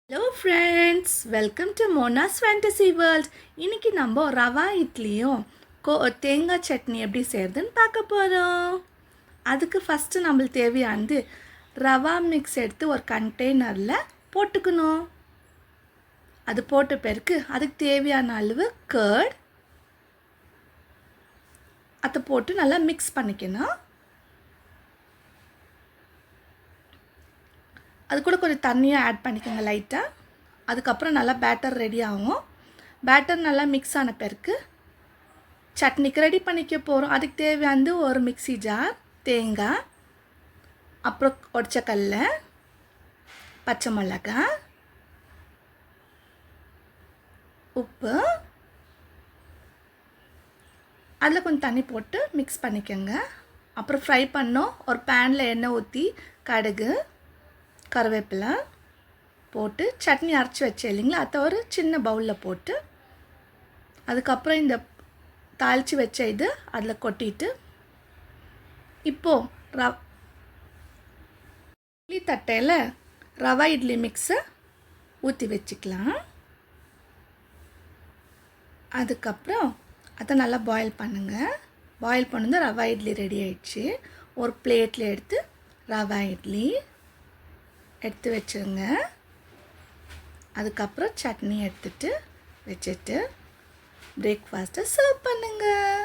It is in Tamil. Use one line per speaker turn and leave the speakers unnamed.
Hello friends, welcome to Mona's fantasy world. இன்றைக்கி நம்ம ரவா இட்லியும் தேங்காய் சட்னி எப்படி செய்கிறதுன்னு பார்க்க போகிறோம். அதுக்கு ஃபஸ்ட்டு நம்மளுக்கு தேவையானது ரவா மிக்ஸ் எடுத்து ஒரு கண்டெய்னரில் போட்டுக்கணும். அது போட்ட பிறகு அதுக்கு தேவையான அளவு கர்ட் அதை போட்டு நல்லா மிக்ஸ் பண்ணிக்கணும். அது கூட கொஞ்சம் தண்ணியாக ஆட் பண்ணிக்கோங்க லைட்டாக. அதுக்கப்புறம் நல்லா பேட்டர் ரெடி ஆகும். பேட்டர் நல்லா மிக்ஸ் ஆன பிறகு சட்னிக்கு ரெடி பண்ணிக்க போகிறோம். அதுக்கு தேவையானது ஒரு மிக்ஸி ஜார், தேங்காய், அப்புறம் உடச்ச கடலை, பச்சை மிளகாய், உப்பு, அதில் கொஞ்சம் தண்ணி போட்டு மிக்ஸ் பண்ணிக்கோங்க. அப்புறம் ஃப்ரை பண்ணோம். ஒரு பேனில் எண்ணெய் ஊற்றி கடுகு, கருவேப்பிலை போட்டு சட்னி அரைச்சி வச்சேன் இல்லைங்களா, அதை ஒரு சின்ன பவுலில் போட்டு அதுக்கப்புறம் இந்த தாளித்து வச்ச இது அதில் கொட்டிட்டு இப்போது இட்லி தட்டையில் ரவா இட்லி மிக்ஸை ஊற்றி வச்சுக்கலாம். அதுக்கப்புறம் அதை நல்லா பாயில் பண்ணுங்கள். பாயில் பண்ணது ரவா இட்லி ரெடி ஆயிடுச்சு. ஒரு பிளேட்டில் எடுத்து ரவா இட்லி எடுத்து வச்சுருங்க. அதுக்கப்புறம் சட்னி எடுத்துகிட்டு வச்சுட்டு பிரேக்ஃபாஸ்ட்டை சர்வ் பண்ணுங்கள்.